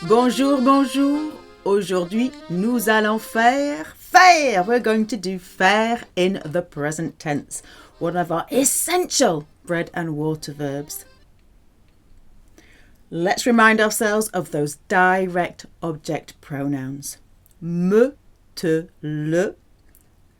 Bonjour, bonjour. Aujourd'hui, nous allons faire. We're going to do faire in the present tense. One of our essential bread and water verbs. Let's remind ourselves of those direct object pronouns. Me, te, le,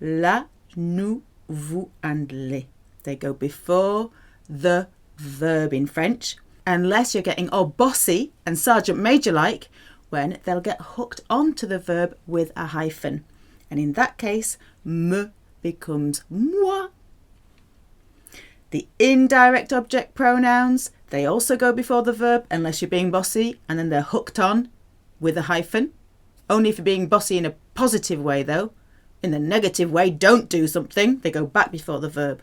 la, nous, vous, and les. They go before the verb in French, unless you're getting all bossy and Sergeant Major-like, when they'll get hooked onto the verb with a hyphen. And in that case, me becomes moi. The indirect object pronouns, they also go before the verb unless you're being bossy, and then they're hooked on with a hyphen. Only if you're being bossy in a positive way though. In the negative way, don't do something, they go back before the verb.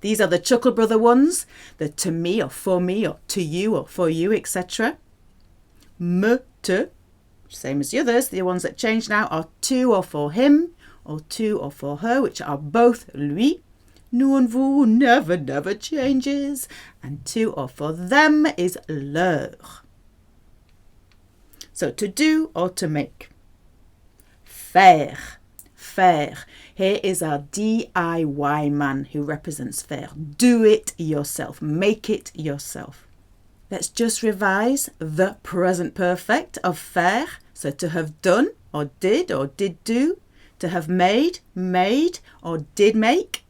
These are the Chuckle Brother ones, the to me or for me or to you or for you, etc. Me, te, same as the others. The ones that change now are to or for him or to or for her, which are both lui. Nous and vous never changes. And to or for them is leur. So to do or to make. Faire. Faire. Here is our DIY man who represents faire. Do it yourself. Make it yourself. Let's just revise the present perfect of faire. So to have done or did do. To have made or did make.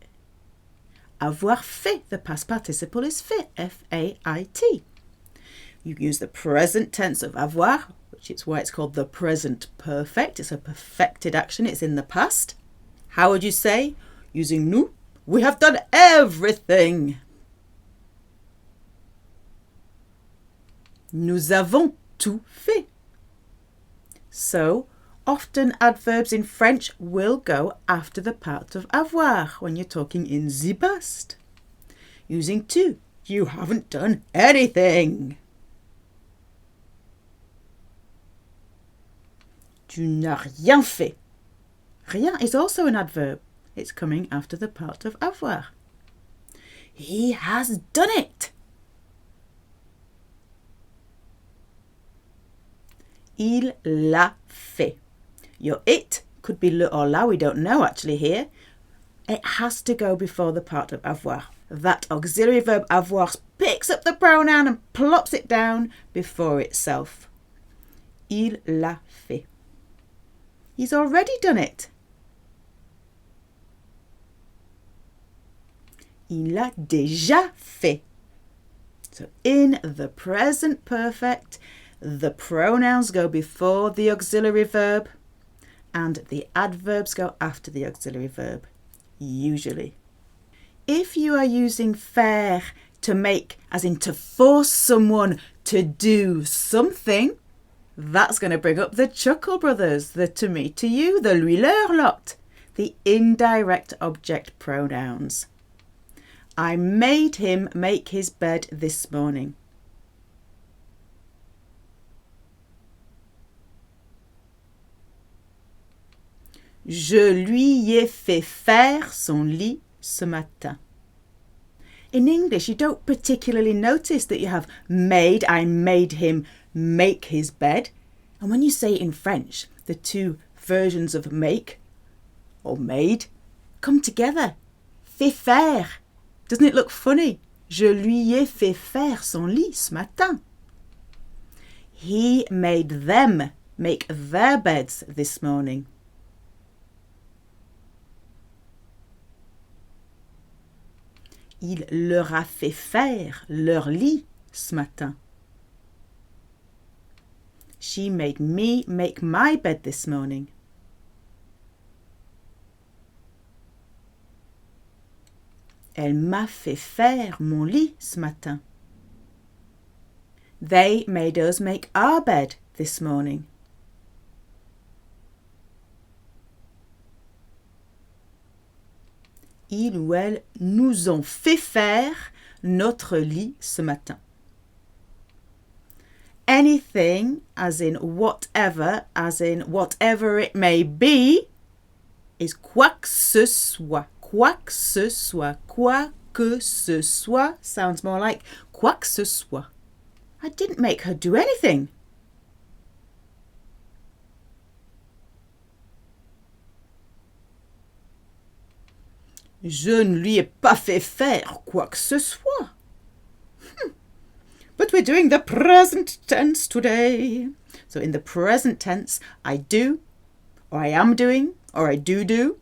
Avoir fait. The past participle is fait. F-A-I-T. You use the present tense of avoir, which is why it's called the present perfect. It's a perfected action. It's in the past. How would you say? Using nous, we have done everything. Nous avons tout fait. So, often adverbs in French will go after the part of avoir when you're talking in the past. Using tu, you haven't done anything. Tu n'as rien fait. Rien is also an adverb. It's coming after the part of avoir. He has done it. Il l'a fait. Your it could be le or la, we don't know actually here. It has to go before the part of avoir. That auxiliary verb avoir picks up the pronoun and plops it down before itself. Il l'a fait. He's already done it. Il l'a déjà fait. So in the present perfect, the pronouns go before the auxiliary verb and the adverbs go after the auxiliary verb, usually. If you are using faire to make, as in to force someone to do something, that's going to bring up the Chuckle Brothers, the to me, to you, the lui, leur lot, the indirect object pronouns. I made him make his bed this morning. Je lui ai fait faire son lit ce matin. In English, you don't particularly notice that you have made, I made him make his bed. And when you say it in French, the two versions of make or made come together. Fait faire. Doesn't it look funny? Je lui ai fait faire son lit ce matin. He made them make their beds this morning. Il leur a fait faire leur lit ce matin. She made me make my bed this morning. Elle m'a fait faire mon lit ce matin. They made us make our bed this morning. Ils ou elles nous ont fait faire notre lit ce matin. Anything, as in whatever it may be, is quoi que ce soit. Quoi que ce soit. Quoi que ce soit sounds more like quoi que ce soit. I didn't make her do anything. Je ne lui ai pas fait faire quoi que ce soit. But we're doing the present tense today. So in the present tense, I do, or I am doing, or I do,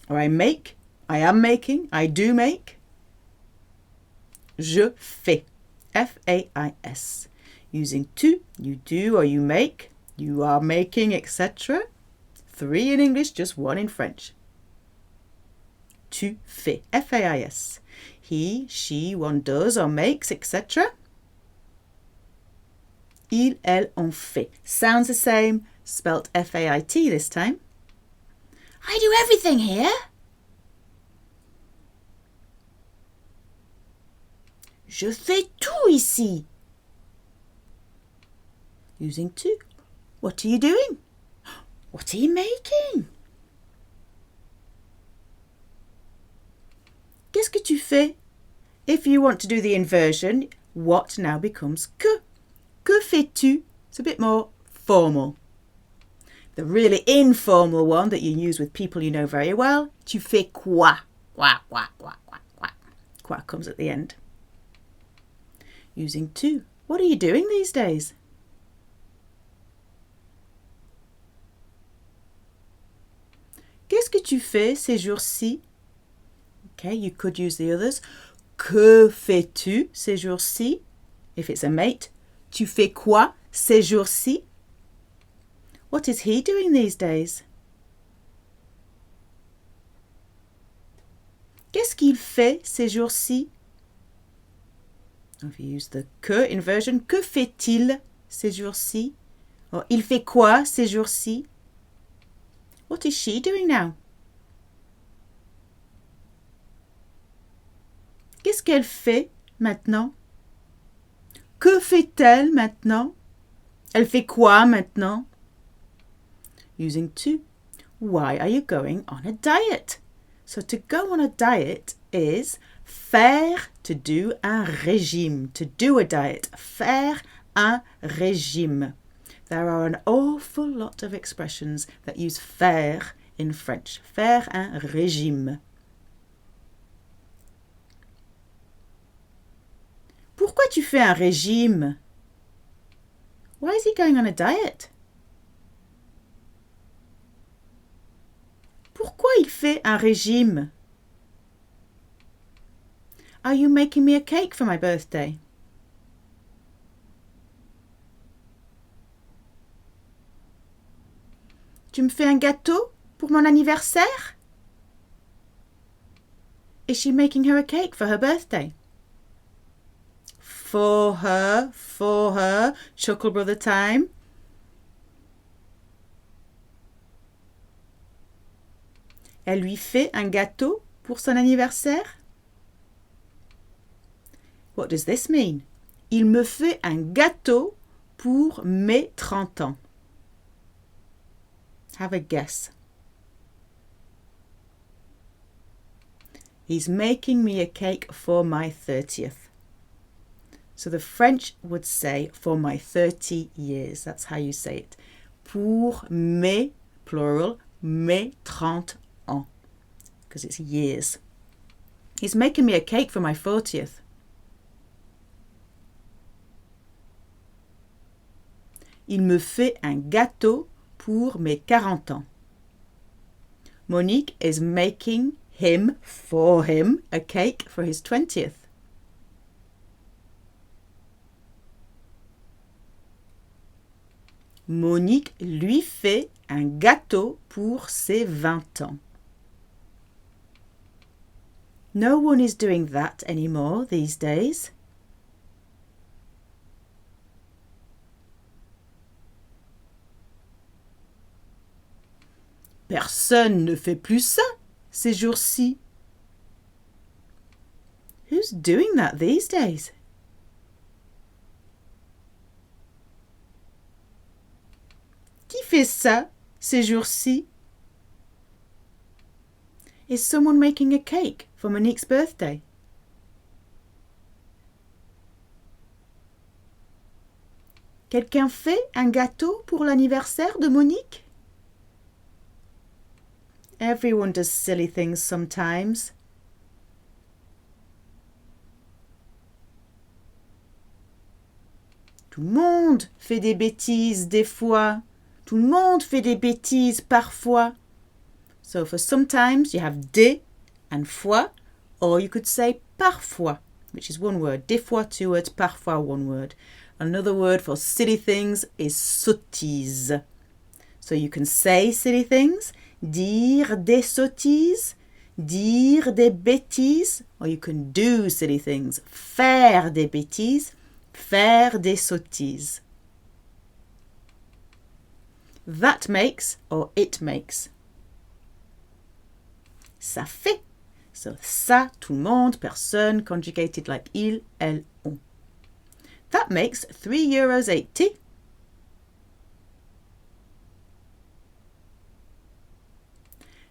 or I make, I am making, I do make. Je fais. F-A-I-S. Using tu, you do or you make, you are making, etc. 3 in English, just 1 in French. Tu fais. F-A-I-S. He, she, one does or makes, etc. Il, elle, on fait. Sounds the same, spelt F-A-I-T this time. I do everything here. Je fais tout ici. Using tu. What are you doing? What are you making? Qu'est-ce que tu fais? If you want to do the inversion, what now becomes que. Que fais-tu? It's a bit more formal. The really informal one that you use with people you know very well, tu fais quoi? Quoi, quoi, quoi, quoi, quoi. Quoi comes at the end. Using tu. What are you doing these days? Qu'est-ce que tu fais ces jours-ci? Okay, you could use the others. Que fais-tu ces jours-ci? If it's a mate. Tu fais quoi ces jours-ci? What is he doing these days? Qu'est-ce qu'il fait ces jours-ci? If you use the que inversion, que fait-il ces jours-ci? Or il fait quoi ces jours-ci? What is she doing now? Qu'est-ce qu'elle fait maintenant? Que fait-elle maintenant? Elle fait quoi maintenant? Using to. Why are you going on a diet? So to go on a diet is faire, to do un régime, to do a diet. Faire un régime. There are an awful lot of expressions that use faire in French. Faire un régime. Pourquoi tu fais un régime? Why is he going on a diet? Pourquoi il fait un régime? Are you making me a cake for my birthday? Tu me fais un gâteau pour mon anniversaire? Is she making her a cake for her birthday? For her, Chuckle Brother time. Elle lui fait un gâteau pour son anniversaire? What does this mean? Il me fait un gâteau pour mes 30 ans. Have a guess. He's making me a cake for my 30th. So the French would say for my 30 years. That's how you say it. Pour mes, plural, mes 30 ans. Because it's years. He's making me a cake for my 40th. Il me fait un gâteau pour mes 40 ans. Monique is making him, for him, a cake for his 20th. Monique lui fait un gâteau pour ses 20 ans. No one is doing that anymore these days. Personne ne fait plus ça ces jours-ci. Who's doing that these days? Qui fait ça ces jours-ci? Is someone making a cake for Monique's birthday? Quelqu'un fait un gâteau pour l'anniversaire de Monique? Everyone does silly things sometimes. Tout le monde fait des bêtises des fois. Tout le monde fait des bêtises parfois. So for sometimes you have des and fois, or you could say parfois, which is one word. Des fois, two words, parfois, one word. Another word for silly things is sottises. So you can say silly things, dire des sottises, dire des bêtises, or you can do silly things, faire des bêtises, faire des sottises. That makes or it makes. Ça fait. So ça, tout le monde, personne, conjugated like il, elle, on. That makes €3.80.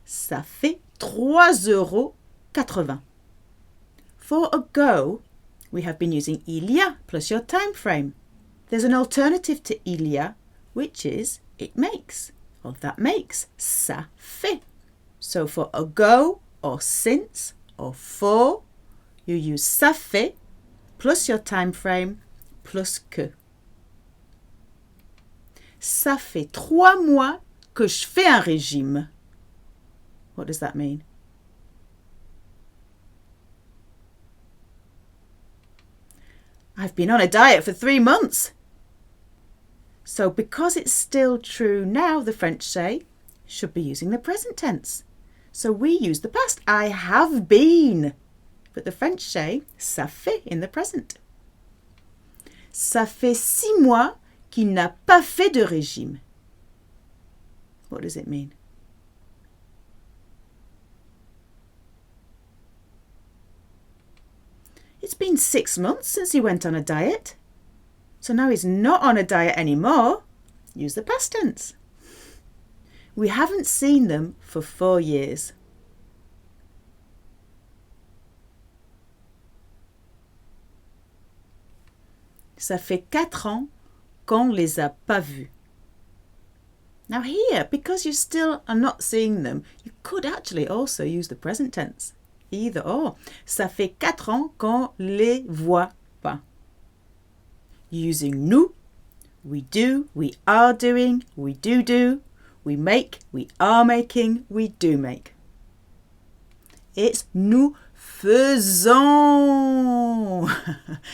Ça fait €3.80. For a go, we have been using il y a plus your time frame. There's an alternative to il y a, which is it makes, or that makes, ça fait. So for a go, or since, or for, you use ça fait plus your time frame plus que. Ça fait 3 mois que je fais un régime. What does that mean? I've been on a diet for 3 months. So because it's still true now, the French say, should be using the present tense. So we use the past. I have been. But the French say, ça fait in the present. Ça fait 6 mois qu'il n'a pas fait de régime. What does it mean? It's been 6 months since he went on a diet. So now he's not on a diet anymore. Use the past tense. We haven't seen them for 4 years. Ça fait 4 ans qu'on les a pas vus. Now here, because you still are not seeing them, you could actually also use the present tense. Either or. Ça fait 4 ans qu'on les voit pas. Using nous, we do, we are doing, we do, we make, we are making, we do make. It's nous faisons.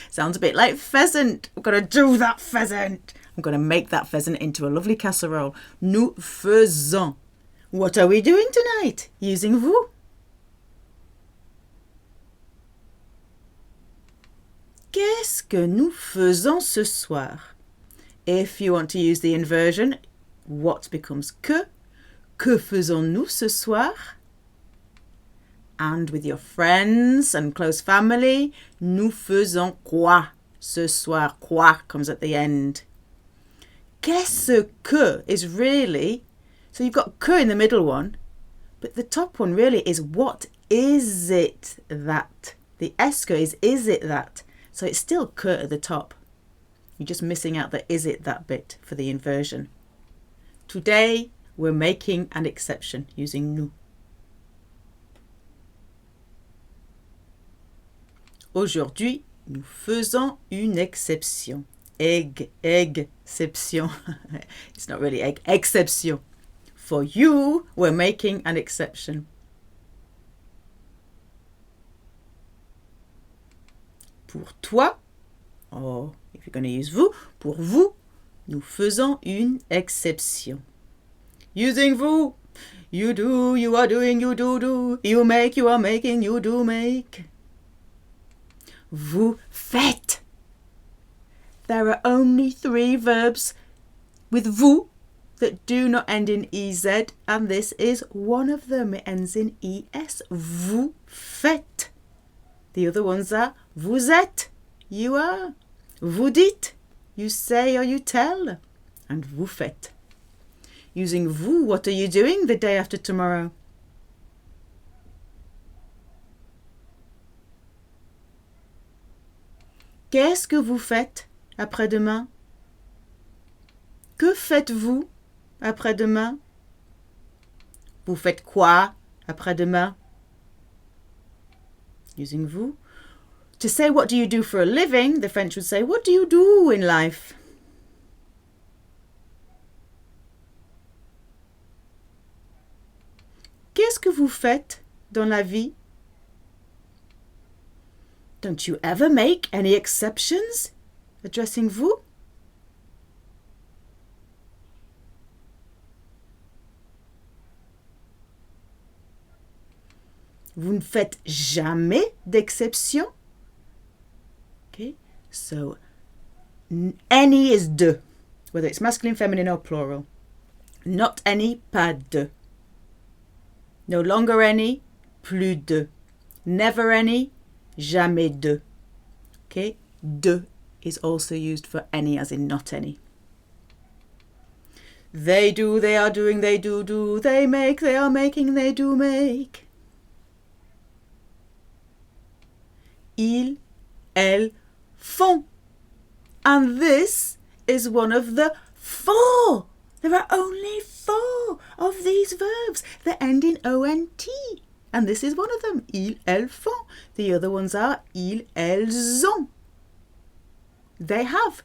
Sounds a bit like pheasant. We're going to do that pheasant. I'm going to make that pheasant into a lovely casserole. Nous faisons. What are we doing tonight? Using vous. Qu'est-ce que nous faisons ce soir? If you want to use the inversion, what becomes que? Que faisons-nous ce soir? And with your friends and close family, nous faisons quoi ce soir? Quoi comes at the end. Qu'est-ce que is really, so you've got que in the middle one, but the top one really is what is it that? The est que is it that? So it's still que at the top. You're just missing out the is it that bit for the inversion. Today, we're making an exception using nous. Aujourd'hui, nous faisons une exception. Exception. It's not really exception. For you, we're making an exception. Pour toi, or if you're going to use vous, pour vous, nous faisons une exception. Using vous, you do, you are doing, you do, you make, you are making, you do make. Vous faites. There are only 3 verbs with vous that do not end in EZ, and this is one of them. It ends in ES. Vous faites. The other ones are vous êtes, you are. Vous dites, you say or you tell. And vous faites. Using vous, what are you doing the day after tomorrow? Qu'est-ce que vous faites après-demain? Que faites-vous après-demain? Vous faites quoi après-demain? Using vous. To say what do you do for a living, the French would say what do you do in life? Qu'est-ce que vous faites dans la vie? Don't you ever make any exceptions addressing vous? Vous ne faites jamais d'exception? Okay, so any is de, whether it's masculine, feminine or plural. Not any, pas de. No longer any, plus de. Never any, jamais de. Okay, de is also used for any as in not any. They do, they are doing, they do, they make, they are making, they do make. Ils, elles, font. And this is one of the 4. There are only 4 of these verbs that end in ONT. And this is one of them. Ils, elles, font. The other ones are ils, elles, ont. They have.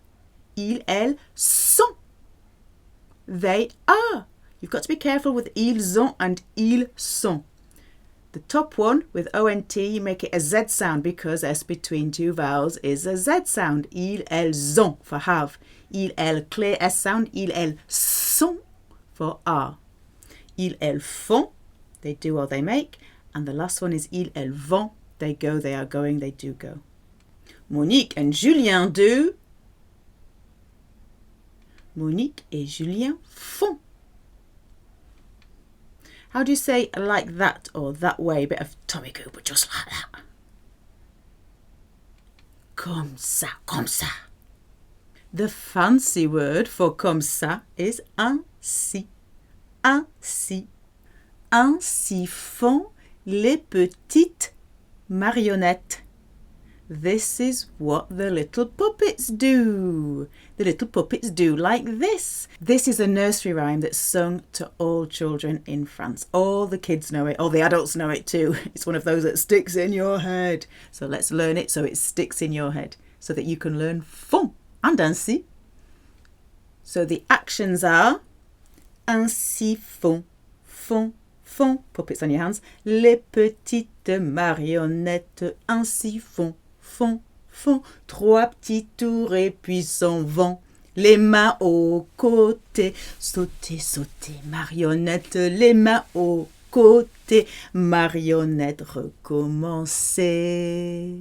Ils, elles, sont. They are. You've got to be careful with ils ont and ils sont. The top one with ONT, you make it a Z sound because S between 2 vowels is a Z sound. Ils, elles ont for have. Ils, elles, clear S sound. Ils, elles sont for are. Ils, elles font, they do or they make. And the last one is ils, elles vont, they go, they are going, they do go. Monique and Julien do. Monique et Julien font. How do you say like that or that way? A bit of Tommy Cooper, just like that. Comme ça, comme ça. The fancy word for comme ça is ainsi. Ainsi. Ainsi font les petites marionnettes. This is what the little puppets do. The little puppets do like this. This is a nursery rhyme that's sung to all children in France. All the kids know it. All the adults know it too. It's one of those that sticks in your head. So let's learn it so it sticks in your head so that you can learn font and ainsi. So the actions are ainsi font, font, font. Puppets on your hands. Les petites marionnettes ainsi font. Font, font, 3 petits tours et puis s'en vont. Les mains aux côtés, sautez, sautez, marionnette, les mains aux côtés, marionnette, recommencez.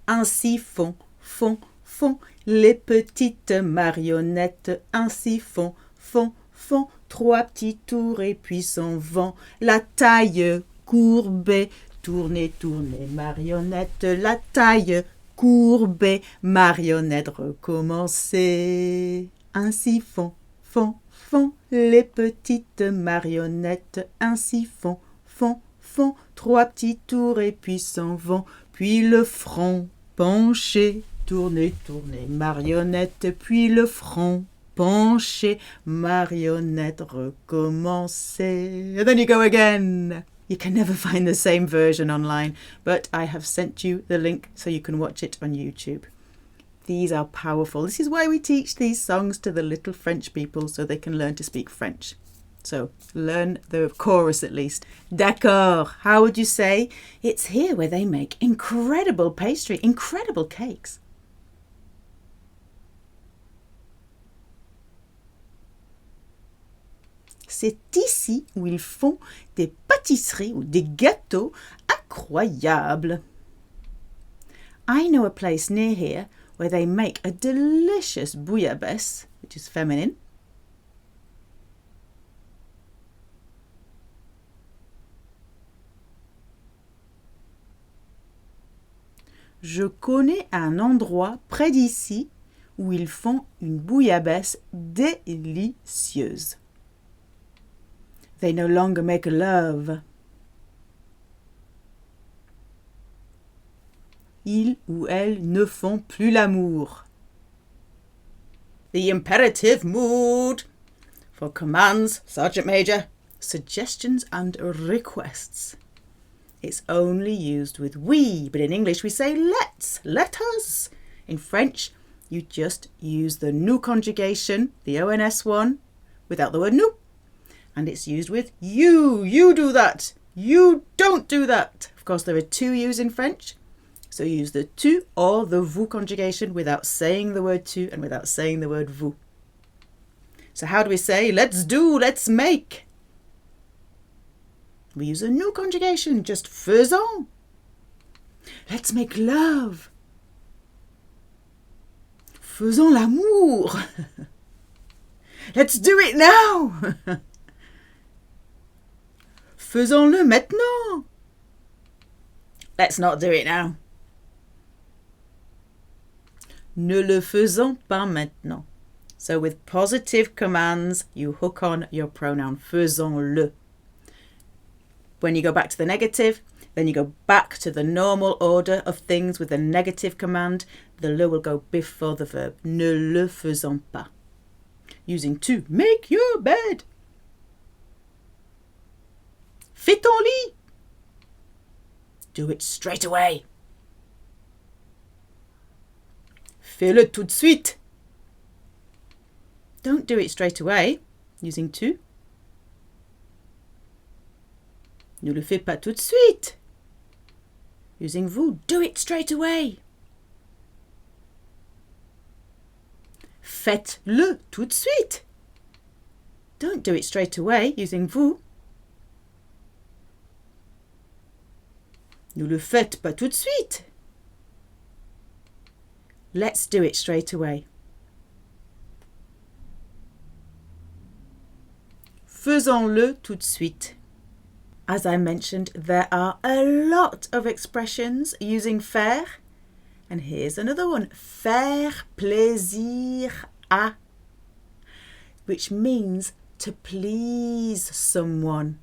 Ainsi font, font, font, les petites marionnettes, ainsi font, font, font, 3 petits tours et puis s'en vont. La taille courbée, tournez, tournez, marionnette, la taille courbée, marionnette, recommencez. Ainsi font, font, font, les petites marionnettes, ainsi font, font, font, 3 petits tours et puis s'en vont. Puis le front penché, tournez, tournez, marionnette, puis le front penché, marionnette, recommencez. And then you go again. You can never find the same version online, but I have sent you the link so you can watch it on YouTube. These are powerful. This is why we teach these songs to the little French people so they can learn to speak French. So learn the chorus at least. D'accord. How would you say? It's here where they make incredible pastry, incredible cakes. C'est ici où ils font des pâtisseries ou des gâteaux incroyables. I know a place near here where they make a delicious bouillabaisse, which is feminine. Je connais un endroit près d'ici où ils font une bouillabaisse délicieuse. They no longer make love. Ils ou elles ne font plus l'amour. The imperative mood for commands, Sergeant Major, suggestions and requests. It's only used with we, but in English we say let's, let us. In French, you just use the nous conjugation, the ONS one, without the word nous. And it's used with you do that, You don't do that. Of course, there are two U's in French. So use the tu or the vous conjugation without saying the word tu and without saying the word vous. So how do we say let's do, let's make? We use a nous conjugation, just faisons. Let's make love. Faisons l'amour. Let's do it now. Faisons-le maintenant. Let's not do it now. Ne le faisons pas maintenant. So with positive commands, you hook on your pronoun faisons-le. When you go back to the negative, then you go back to the normal order of things with the negative command. The le will go before the verb. Ne le faisons pas. Using tu, make your bed. Fais ton lit. Do it straight away. Fais-le tout de suite. Don't do it straight away, using tu. Ne le fais pas tout de suite. Using vous, do it straight away. Faites-le tout de suite. Don't do it straight away, using vous. Ne le faites pas tout de suite. Let's do it straight away. Faisons-le tout de suite. As I mentioned, there are a lot of expressions using faire. And here's another one. Faire plaisir à. Which means to please someone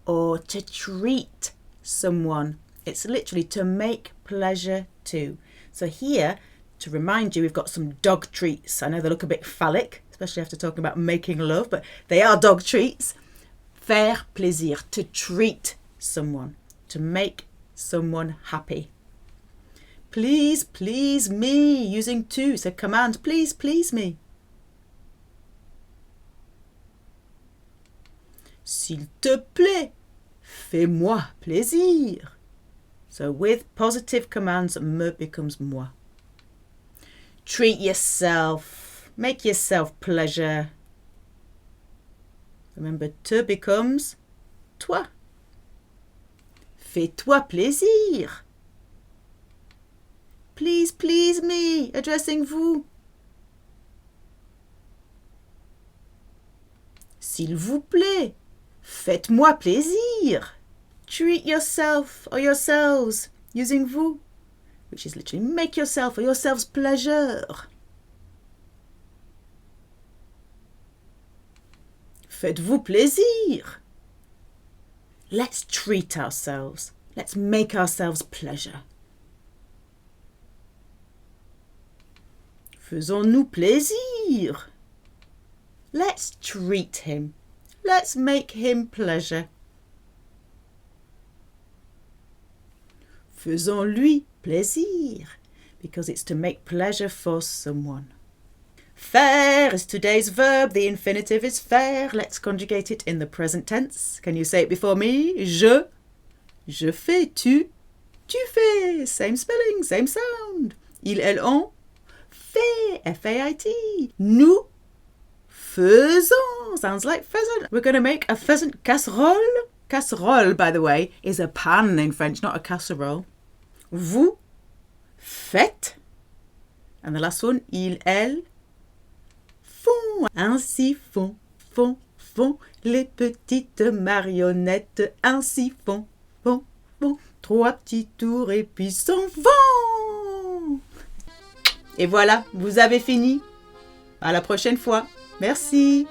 or to treat someone. It's literally to make pleasure to. So here, to remind you, we've got some dog treats. I know they look a bit phallic, especially after talking about making love, but they are dog treats. Faire plaisir, to treat someone, to make someone happy. Please, please me, using tu, so command, please, please me. S'il te plaît, fais-moi plaisir. So with positive commands, me becomes moi. Treat yourself, make yourself pleasure. Remember, te becomes toi. Fais-toi plaisir. Please, please me, addressing vous. S'il vous plaît, faites-moi plaisir. Treat yourself or yourselves, using vous, which is literally make yourself or yourselves pleasure. Faites-vous plaisir. Let's treat ourselves. Let's make ourselves pleasure. Faisons-nous plaisir. Let's treat him. Let's make him pleasure. Faisons-lui plaisir, because it's to make pleasure for someone. Faire is today's verb. The infinitive is faire. Let's conjugate it in the present tense. Can you say it before me? Je fais, tu fais. Same spelling, same sound. Il, elle, on. Fait, F-A-I-T. Nous faisons. Sounds like pheasant. We're going to make a pheasant casserole. Casserole, by the way, is a pan in French, not a casserole. Vous faites. And the last one, il, elle, font. Ainsi font les petites marionnettes. Ainsi font. Trois petits tours et puis s'en vont. Et voilà, vous avez fini. À la prochaine fois. Merci.